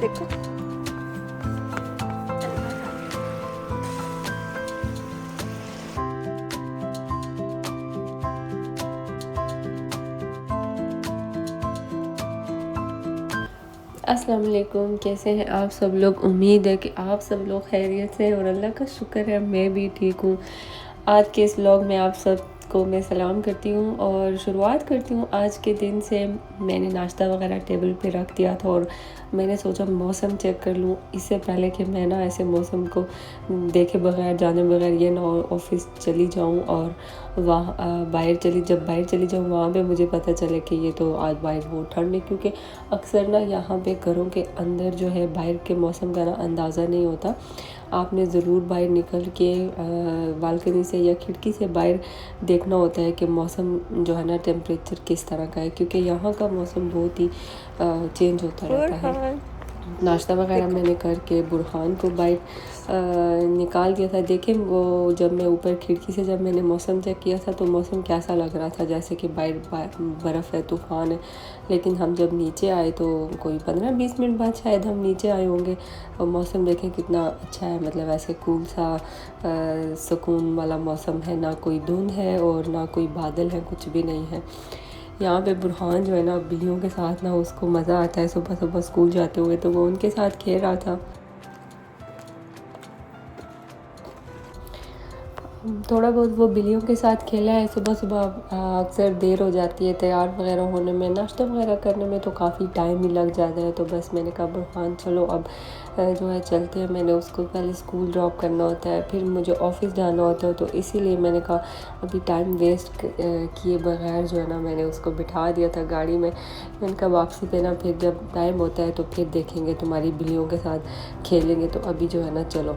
देखो। अस्सलाम वालेकुम, कैसे हैं आप सब लोग। उम्मीद है कि आप सब लोग खैरियत से हैं और अल्लाह का शुक्र है मैं भी ठीक हूँ। आज के इस व्लॉग में आप सबको मैं सलाम करती हूँ और शुरुआत करती हूँ आज के दिन से। मैंने नाश्ता वगैरह टेबल पे रख दिया था और मैंने सोचा मौसम चेक कर लूँ इससे पहले कि मैं ना ऐसे मौसम को देखे बगैर जाने बगैर ये ना ऑफिस चली जाऊँ और वहाँ जब बाहर चली जाऊँ वहाँ पे मुझे पता चले कि ये तो आज बाहर बहुत ठंड है, क्योंकि अक्सर ना यहाँ पे घरों के अंदर जो है बाहर के मौसम का ना अंदाज़ा नहीं होता। आपने ज़रूर बाहर निकल के बालकनी से या खिड़की से बाहर देखना होता है कि मौसम जो है ना टेम्परेचर किस तरह का है, क्योंकि यहाँ का मौसम बहुत ही चेंज होता रहता है। नाश्ता वगैरह मैंने करके बुरहान को बाहर निकाल दिया था। देखें वो जब मैं ऊपर खिड़की से जब मैंने मौसम चेक किया था तो मौसम कैसा लग रहा था, जैसे कि बाहर बर्फ़ है, तूफ़ान है। लेकिन हम जब नीचे आए तो कोई 15-20 मिनट बाद शायद हम नीचे आए होंगे और मौसम देखें कितना अच्छा है। मतलब ऐसे कूल सा सुकून वाला मौसम है, ना कोई धुंध है और ना कोई बादल है, कुछ भी नहीं है। यहाँ पे बुरहान जो है ना बिल्लियों के साथ ना उसको मज़ा आता है। सुबह सुबह स्कूल जाते हुए तो वो उनके साथ खेल रहा था। थोड़ा बहुत वो बिल्लियों के साथ खेला है। सुबह सुबह अक्सर देर हो जाती है तैयार वगैरह होने में, नाश्ता वगैरह करने में तो काफ़ी टाइम ही लग जाता है। तो बस मैंने कहा बुरहान चलो अब जो है चलते हैं। मैंने उसको पहले स्कूल ड्रॉप करना होता है, फिर मुझे ऑफ़िस जाना होता है, तो इसीलिए मैंने कहा अभी टाइम वेस्ट किए बगैर जो है ना मैंने उसको बिठा दिया था गाड़ी में। मैंने कहा वापसी पे ना फिर जब टाइम होता है तो फिर देखेंगे, तुम्हारी बिल्लियों के साथ खेलेंगे। तो अभी जो है ना चलो।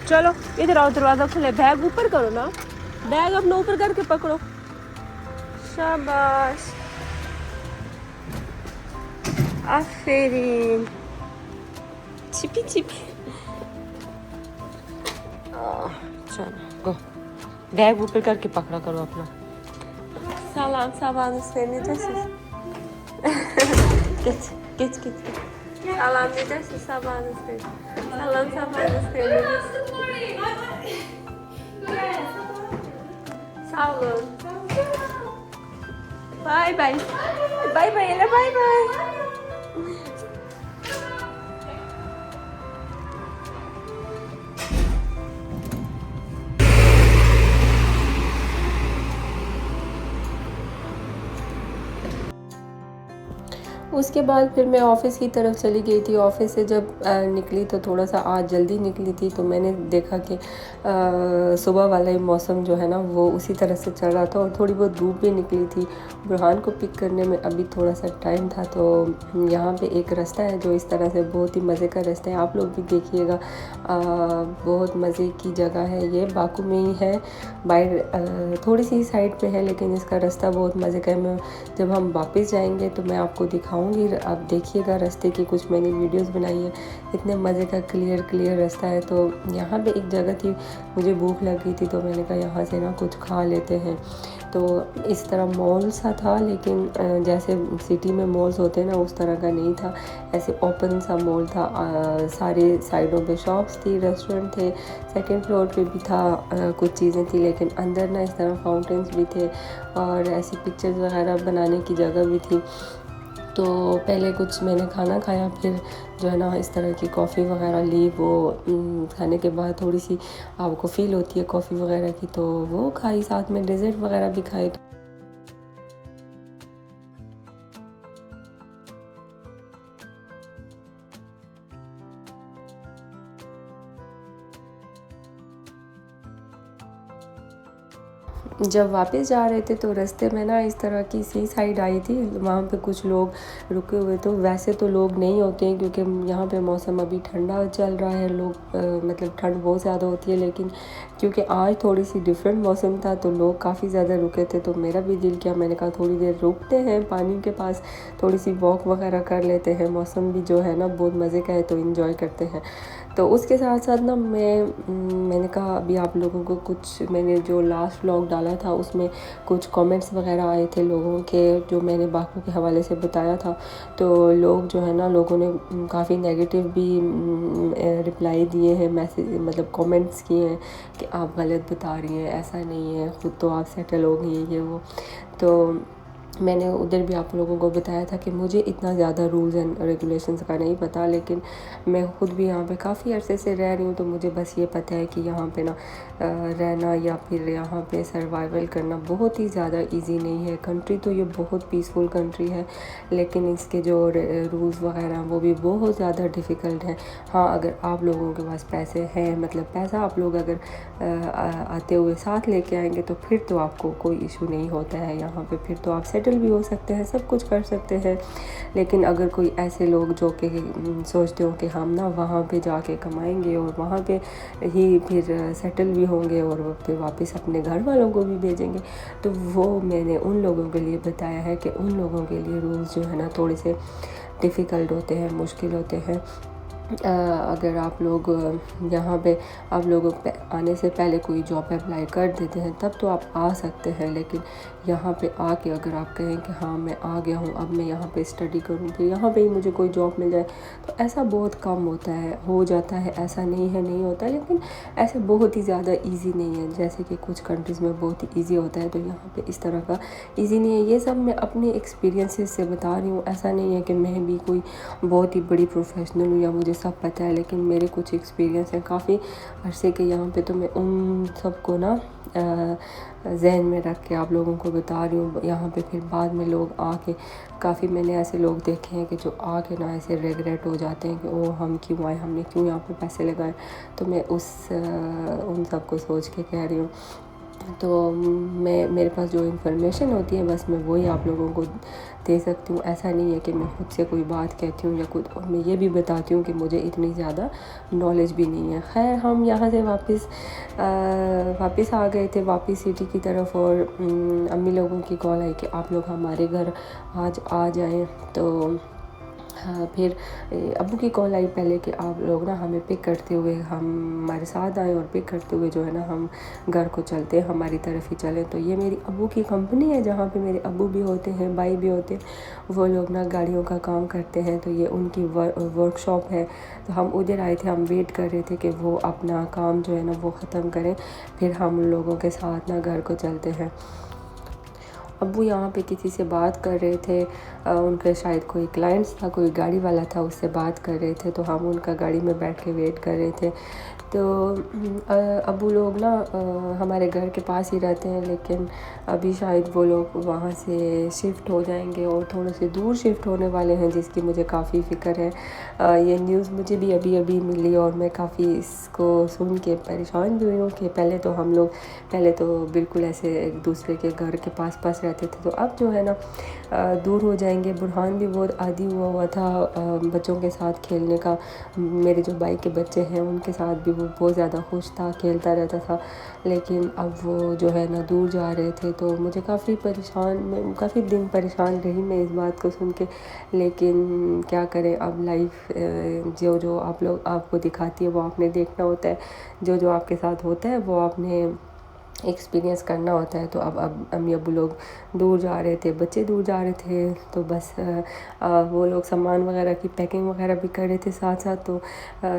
चलो इधर आओ, दरवाजा खुले, बैग ऊपर करो ना, बैग अपना ऊपर करके पकड़ो। शाबाश, आफरीन, छिपी छिपी। चलो गो, बैग ऊपर करके पकड़ा करो अपना। Salam sabahınız ne dersin? Geç. Salam ne dersin sabahınız ne? Salam sabahınız ne dersin? Sağ olun. Bye bye. Bye bye ele bye bye. उसके बाद फिर मैं ऑफ़िस की तरफ चली गई थी। ऑफ़िस से जब निकली तो थोड़ा सा आज जल्दी निकली थी, तो मैंने देखा कि सुबह वाला ही मौसम जो है ना वो उसी तरह से चल रहा था और थोड़ी बहुत धूप भी निकली थी। बुरहान को पिक करने में अभी थोड़ा सा टाइम था। तो यहाँ पे एक रास्ता है जो इस तरह से बहुत ही मज़े का रास्ता है, आप लोग भी देखिएगा। बहुत मज़े की जगह है, ये बाकू में ही है, बाहर थोड़ी सी साइड पे है, लेकिन इसका रास्ता बहुत मज़े का है। मैं जब हम वापस जाएंगे तो मैं आपको दिखाऊंगी, आप देखिएगा रास्ते की कुछ मैंने वीडियोस बनाई है। इतने मज़े का क्लियर रास्ता है। तो यहाँ पे एक जगह थी, मुझे भूख लग गई थी तो मैंने कहा यहाँ से ना कुछ खा लेते हैं। तो इस तरह मॉल सा था, लेकिन जैसे सिटी में मॉल्स होते हैं ना उस तरह का नहीं था, ऐसे ओपन सा मॉल था। सारे साइडों पे शॉप्स थी, रेस्टोरेंट थे, सेकंड फ्लोर पे भी था कुछ चीज़ें थी, लेकिन अंदर ना इस तरह फाउंटेन्स भी थे और ऐसी पिक्चर्स वगैरह बनाने की जगह भी थी। तो पहले कुछ मैंने खाना खाया, फिर जो है ना इस तरह की कॉफ़ी वगैरह ली। वो खाने के बाद थोड़ी सी आपको फ़ील होती है कॉफ़ी वगैरह की, तो वो खाई, साथ में डेज़र्ट वगैरह भी खाए। जब वापस जा रहे थे तो रास्ते में ना इस तरह की सी साइड आई थी, वहाँ पे कुछ लोग रुके हुए। तो वैसे तो लोग नहीं होते हैं क्योंकि यहाँ पे मौसम अभी ठंडा चल रहा है, लोग मतलब ठंड बहुत ज़्यादा होती है, लेकिन क्योंकि आज थोड़ी सी डिफरेंट मौसम था तो लोग काफ़ी ज़्यादा रुके थे, तो मेरा भी दिल किया, मैंने कहा थोड़ी देर रुकते हैं पानी के पास, थोड़ी सी वॉक वगैरह कर लेते हैं, मौसम भी जो है ना बहुत मज़े का है तो इन्जॉय करते हैं। तो उसके साथ साथ ना मैंने कहा अभी आप लोगों को कुछ, मैंने जो लास्ट व्लॉग डाला था उसमें कुछ कमेंट्स वगैरह आए थे लोगों के, जो मैंने बाकी के हवाले से बताया था। तो लोग जो है ना, लोगों ने काफ़ी नेगेटिव भी रिप्लाई दिए हैं, मैसेज मतलब कमेंट्स किए हैं कि आप गलत बता रही हैं, ऐसा नहीं है, ख़ुद तो आप सेटल हो गई ये वो। तो मैंने उधर भी आप लोगों को बताया था कि मुझे इतना ज़्यादा रूल्स एंड रेगुलेशंस का नहीं पता, लेकिन मैं ख़ुद भी यहाँ पे काफ़ी अरसे से रह रही हूँ, तो मुझे बस ये पता है कि यहाँ पे ना रहना या फिर यहाँ पे सर्वाइवल करना बहुत ही ज़्यादा इजी नहीं है। कंट्री तो ये बहुत पीसफुल कंट्री है, लेकिन इसके जो रूल्स वगैरह हैं वो भी बहुत ज़्यादा डिफ़िकल्ट हैं। हाँ, अगर आप लोगों के पास पैसे हैं, मतलब पैसा आप लोग अगर आते हुए साथ लेके आएंगे तो फिर तो आपको कोई इशू नहीं होता है यहाँ पे, फिर तो आप सेटल भी हो सकते हैं, सब कुछ कर सकते हैं। लेकिन अगर कोई ऐसे लोग जो कि सोचते हो कि हम ना वहाँ पे जाके कमाएंगे और वहाँ पे ही फिर सेटल भी होंगे और फिर वापस अपने घर वालों को भी भेजेंगे, तो वो मैंने उन लोगों के लिए बताया है कि उन लोगों के लिए रूल्स जो है ना थोड़े से डिफ़िकल्ट होते हैं, मुश्किल होते हैं। अगर आप लोग यहाँ पे आप लोगों आने से पहले कोई जॉब अप्लाई कर देते हैं तब तो आप आ सकते हैं, लेकिन यहाँ पे आके अगर आप कहें कि हाँ मैं आ गया हूँ, अब मैं यहाँ पे स्टडी करूँ, फिर यहाँ पे ही मुझे कोई जॉब मिल जाए, तो ऐसा बहुत कम होता है, हो जाता है, ऐसा नहीं है नहीं होता, लेकिन ऐसे बहुत ही ज़्यादा ईजी नहीं है। जैसे कि कुछ कंट्रीज़ में बहुत ही ईजी होता है, तो यहाँ पे इस तरह का ईजी नहीं है। ये सब मैं अपने एक्सपीरियंसेस से बता रही हूँ, ऐसा नहीं है कि मैं भी कोई बहुत ही बड़ी प्रोफेशनल हूँ या मुझे सब पता है, लेकिन मेरे कुछ एक्सपीरियंस हैं काफ़ी अरसे के यहाँ पे, तो मैं उन सबको ना जहन में रख के आप लोगों को बता रही हूँ। यहाँ पे फिर बाद में लोग आके, काफ़ी मैंने ऐसे लोग देखे हैं कि जो आके ना ऐसे रिग्रेट हो जाते हैं कि ओ हम क्यों आए, हमने क्यों यहाँ पे पैसे लगाए। तो मैं उन सब को सोच के कह रही हूँ। तो मेरे पास जो इन्फॉर्मेशन होती है बस मैं वही आप लोगों को दे सकती हूँ। ऐसा नहीं है कि मैं खुद से कोई बात कहती हूँ या खुद, और मैं ये भी बताती हूँ कि मुझे इतनी ज़्यादा नॉलेज भी नहीं है। खैर, हम यहाँ से वापस आ गए थे, वापस सिटी की तरफ, और अम्मी लोगों की कॉल आई कि आप लोग हमारे घर आज आ जाएं। तो हाँ, फिर अब्बू की कॉल आई पहले कि आप लोग ना हमें पिक करते हुए हमारे साथ आए, और पिक करते हुए जो है ना हम घर को चलते हैं, हमारी तरफ ही चलें। तो ये मेरी अब्बू की कंपनी है जहाँ पे मेरे अब्बू भी होते हैं, भाई भी होते हैं, वो लोग ना गाड़ियों का काम करते हैं, तो ये उनकी वर्कशॉप है। तो हम उधर आए थे, हम वेट कर रहे थे कि वो अपना काम जो है ना वो ख़त्म करें, फिर हम लोगों के साथ ना घर को चलते हैं। अब्बू यहाँ पे किसी से बात कर रहे थे, उनका शायद कोई क्लाइंट्स था, कोई गाड़ी वाला था, उससे बात कर रहे थे, तो हम उनका गाड़ी में बैठ के वेट कर रहे थे। तो अब्बू लोग ना हमारे घर के पास ही रहते हैं, लेकिन अभी शायद वो लोग वहाँ से शिफ्ट हो जाएंगे और थोड़े से दूर शिफ्ट होने वाले हैं, जिसकी मुझे काफ़ी फ़िक्र है। ये न्यूज़ मुझे भी अभी अभी और मैं काफ़ी इसको सुन के परेशान भी हुई हूँ कि पहले तो बिल्कुल ऐसे एक दूसरे के घर के पास रहते थे, तो अब जो है ना दूर हो जाएंगे। बुरहान भी बहुत आदी हुआ था बच्चों के साथ खेलने का, मेरे जो भाई के बच्चे हैं उनके साथ भी वो बहुत ज़्यादा खुश था, खेलता रहता था, लेकिन अब वो जो है ना दूर जा रहे थे, तो मुझे काफ़ी दिन परेशान रही मैं इस बात को सुन के। लेकिन क्या करें, अब लाइफ जो आपको दिखाती है वो आपने देखना होता है, जो आपके साथ होता है वो आपने एक्सपीरियंस करना होता है। तो अब अम्मी अब्बू लोग दूर जा रहे थे, बच्चे दूर जा रहे थे, तो बस वो लोग सामान वगैरह की पैकिंग वगैरह भी कर रहे थे साथ साथ। तो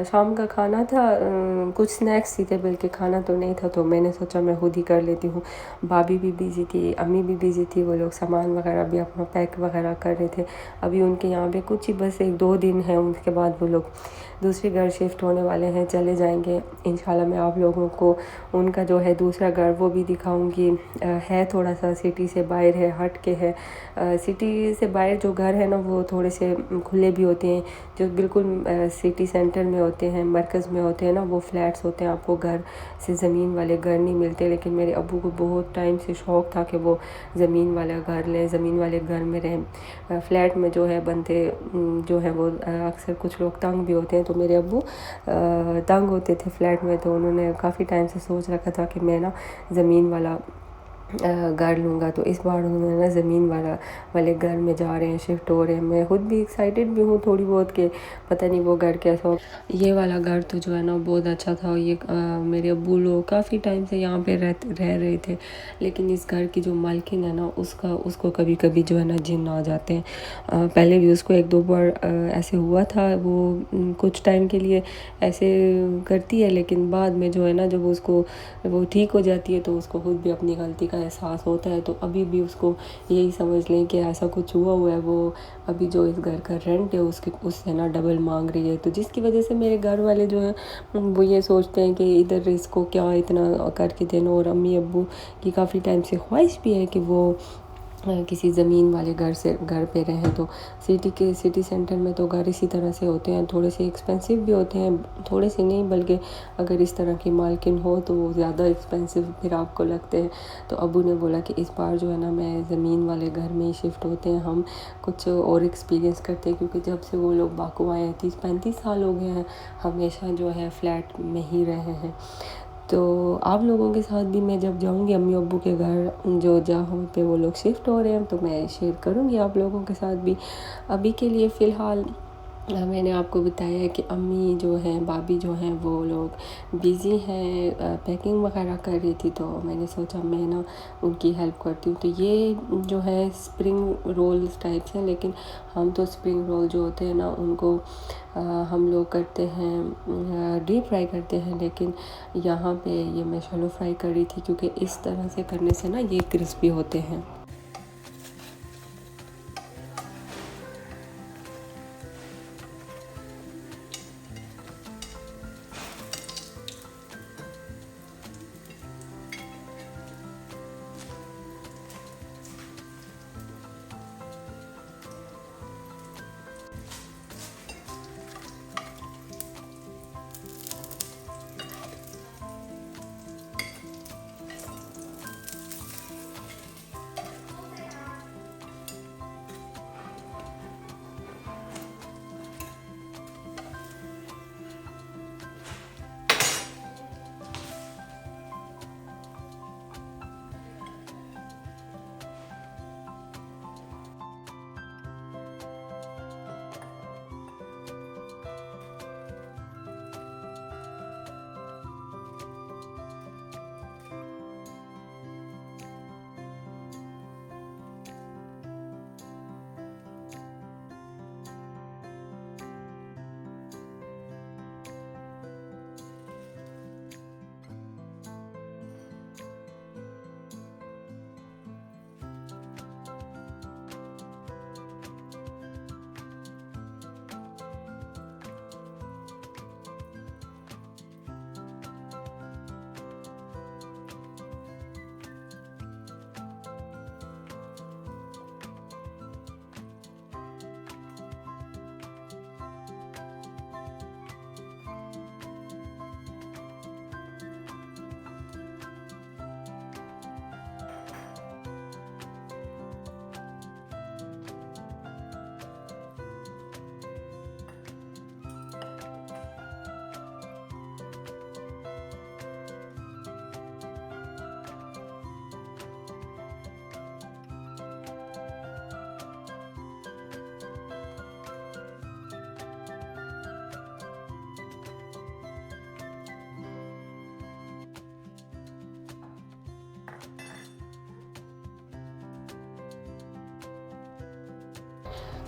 शाम का खाना था, कुछ स्नैक्स ही थे, बल्कि खाना तो नहीं था, तो मैंने सोचा मैं खुद ही कर लेती हूँ। भाभी भी बिज़ी थी, अम्मी भी बिज़ी थी, वो लोग सामान वगैरह भी अपना पैक वगैरह कर रहे थे। अभी उनके यहाँ पे कुछ ही बस 1-2 दिन है, उसके बाद वो लोग दूसरे घर शिफ्ट होने वाले हैं, चले जाएंगे। इंशाल्लाह मैं आप लोगों को उनका जो है दूसरा घर और वो भी दिखाऊंगी। है थोड़ा सा सिटी से बाहर है, हट के है। सिटी से बाहर जो घर है ना वो थोड़े से खुले भी होते हैं। जो बिल्कुल सिटी सेंटर में होते हैं, मरकज़ में होते हैं ना, वो फ्लैट्स होते हैं, आपको घर से ज़मीन वाले घर नहीं मिलते। लेकिन मेरे अब्बू को बहुत टाइम से शौक़ था कि वो ज़मीन वाला घर लें, ज़मीन वाले घर में रहें। फ्लैट में जो है बनते जो है वो अक्सर कुछ लोग तंग भी होते हैं, तो मेरे अब्बू तंग होते थे फ्लैट में, तो उन्होंने काफ़ी टाइम से सोच रखा था कि मैं ना ज़मीन वाला घर लूँगा। तो इस बार उन्होंने ना ज़मीन वाले घर में जा रहे हैं, शिफ्ट हो रहे हैं। मैं खुद भी एक्साइटेड भी हूँ थोड़ी बहुत कि पता नहीं वो घर कैसा हो। ये वाला घर तो जो है ना बहुत अच्छा था। ये मेरे अब्बू लोग काफ़ी टाइम से यहाँ पे रह रहे थे, लेकिन इस घर की जो मालकिन है ना उसको कभी कभी जो है ना जिन्न आ जाते हैं। पहले भी उसको एक दो बार ऐसे हुआ था। वो कुछ टाइम के लिए ऐसे करती है, लेकिन बाद में जो है ना जब वो ठीक हो जाती है तो उसको खुद भी अपनी गलती का एहसास होता है। तो अभी भी उसको यही समझ लें कि ऐसा कुछ हुआ है। वो अभी जो इस घर का रेंट है उससे ना डबल मांग रही है, तो जिसकी वजह से मेरे घर वाले जो हैं वो ये सोचते हैं कि इधर इसको क्या इतना करके देना। और अम्मी अब्बू की काफ़ी टाइम से ख्वाहिश भी है कि वो किसी ज़मीन वाले घर पे रहें। तो सिटी सेंटर में तो घर इसी तरह से होते हैं, थोड़े से एक्सपेंसिव भी होते हैं, थोड़े से नहीं बल्कि अगर इस तरह की मालकिन हो तो वो ज़्यादा एक्सपेंसिव फिर आपको लगते हैं। तो अब्बू ने बोला कि इस बार जो है ना मैं ज़मीन वाले घर में ही शिफ्ट होते हैं, हम कुछ और एक्सपीरियंस करते हैं, क्योंकि जब से वो लोग बाकू आए हैं 30-35 साल हो गए हैं, हमेशा जो है फ्लैट में ही रहे हैं। तो आप लोगों के साथ भी मैं जब जाऊंगी अम्मी अब्बू के घर जो जहाँ पे वो लोग शिफ्ट हो रहे हैं तो मैं शेयर करूंगी आप लोगों के साथ भी। अभी के लिए फ़िलहाल मैंने आपको बताया है कि अम्मी जो हैं, भाभी जो हैं, वो लोग बिज़ी हैं, पैकिंग वगैरह कर रही थी, तो मैंने सोचा मैं ना उनकी हेल्प करती हूँ। तो ये जो है स्प्रिंग रोल्स टाइप्स हैं, लेकिन हम तो स्प्रिंग रोल जो होते हैं ना उनको हम लोग करते हैं डीप फ्राई करते हैं, लेकिन यहाँ पे ये मैं शैलो फ्राई कर रही थी, क्योंकि इस तरह से करने से ना ये क्रिस्पी होते हैं।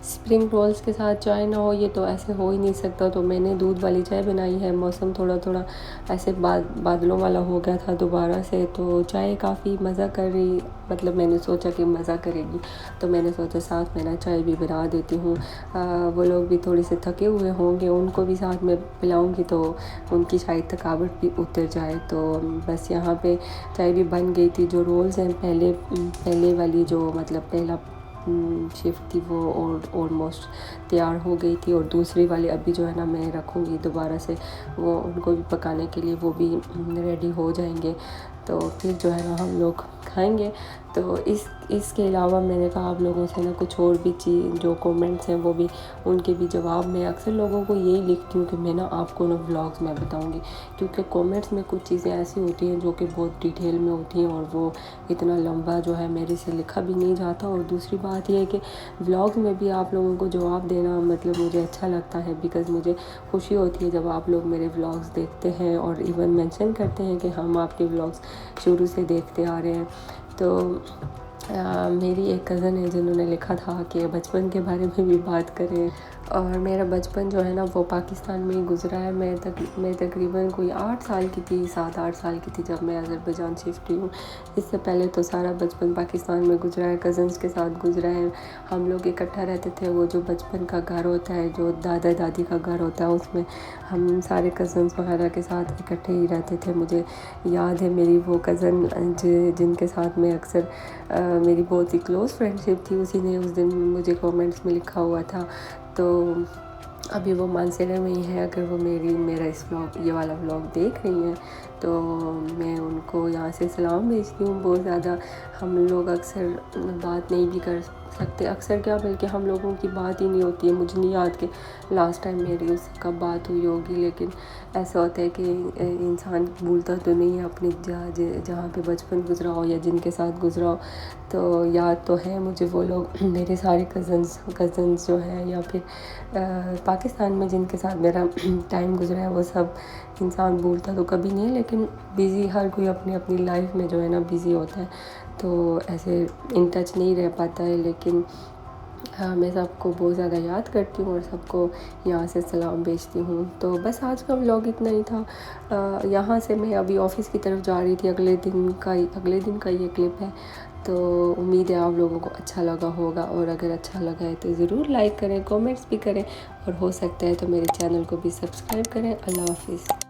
स्प्रिंग रोल्स के साथ चाय ना हो ये तो ऐसे हो ही नहीं सकता। तो मैंने दूध वाली चाय बनाई है। मौसम थोड़ा थोड़ा ऐसे बादलों वाला हो गया था दोबारा से, तो चाय काफ़ी मज़ा कर रही, मतलब मैंने सोचा कि मज़ा करेगी तो मैंने सोचा साथ में ना चाय भी बना देती हूँ। वो लोग भी थोड़े से थके हुए होंगे, उनको भी साथ में पिलाऊंगी तो उनकी शायद थकावट भी उतर जाए। तो बस यहाँ पे चाय भी बन गई थी। जो रोल्स हैं पहले वाली जो मतलब पहला शिफ्ट थी वो ऑलमोस्ट तैयार हो गई थी, और दूसरी वाली अभी जो है ना मैं रखूँगी दोबारा से, वो उनको भी पकाने के लिए वो भी रेडी हो जाएंगे। तो फिर जो है ना हम लोग खाएंगे। तो इसके अलावा मैंने कहा आप लोगों से ना कुछ और भी चीज़ जो कमेंट्स हैं वो भी, उनके भी जवाब मैं अक्सर लोगों को यही लिखती हूँ कि मैं ना आपको ना व्लॉग्स में बताऊँगी, क्योंकि कमेंट्स में कुछ चीज़ें ऐसी होती हैं जो कि बहुत डिटेल में होती हैं और वो इतना लंबा जो है मेरे से लिखा भी नहीं जाता। और दूसरी बात ये है कि व्लॉग में भी आप लोगों को जवाब देना मतलब मुझे अच्छा लगता है, बिकॉज़ मुझे खुशी होती है जब आप लोग मेरे व्लॉग्स देखते हैं और इवन मेंशन करते हैं कि हम आपके व्लॉग्स शुरू से देखते आ रहे हैं। तो मेरी एक कज़न है जिन्होंने लिखा था कि बचपन के बारे में भी बात करें, और मेरा बचपन जो है ना वो पाकिस्तान में ही गुज़रा है। मैं तकरीबन कोई 8 साल की थी, 7-8 साल की थी जब मैं अज़रबैजान शिफ्ट हुई हूँ। इससे पहले तो सारा बचपन पाकिस्तान में गुज़रा है, कज़न्स के साथ गुज़रा है। हम लोग इकट्ठा रहते थे। वो जो बचपन का घर होता है, जो दादा दादी का घर होता है, उसमें हम सारे कज़न्स वगैरह के साथ इकट्ठे ही रहते थे। मुझे याद है मेरी वो कज़न जिनके साथ मैं अक्सर मेरी बहुत ही क्लोज़ फ्रेंडशिप थी, उसी ने उस दिन मुझे कमेंट्स में लिखा हुआ था। तो अभी वो मानसरे में ही है। अगर वो मेरा इस व्लॉग ये वाला व्लॉग देख रही हैं तो मैं उनको यहाँ से सलाम भेजती हूँ। बहुत ज़्यादा हम लोग अक्सर बात नहीं भी कर सकते, अक्सर क्या बल्कि हम लोगों की बात ही नहीं होती है। मुझे नहीं याद कि लास्ट टाइम मेरी उससे कब बात हुई होगी, लेकिन ऐसा होता है कि इंसान भूलता तो नहीं है अपनी जहाँ पे बचपन गुजरा हो या जिनके साथ गुजरा हो। तो याद तो है मुझे वो लोग, मेरे सारे कज़न्स जो हैं, या फिर पाकिस्तान में जिनके साथ मेरा टाइम गुजरा है, वो सब इंसान भूलता तो कभी नहीं, लेकिन बिज़ी हर कोई अपनी अपनी लाइफ में जो है ना बिज़ी होता है, तो ऐसे इन टच नहीं रह पाता है। लेकिन हाँ, मैं सबको बहुत ज़्यादा याद करती हूँ और सबको यहाँ से सलाम भेजती हूँ। तो बस आज का व्लॉग इतना ही था। यहाँ से मैं अभी ऑफ़िस की तरफ जा रही थी। अगले दिन का ये क्लिप है। तो उम्मीद है आप लोगों को अच्छा लगा होगा, और अगर अच्छा लगा है तो ज़रूर लाइक करें, कमेंट्स भी करें, और हो सकता है तो मेरे चैनल को भी सब्सक्राइब करें। अल्लाह हाफ़िज़।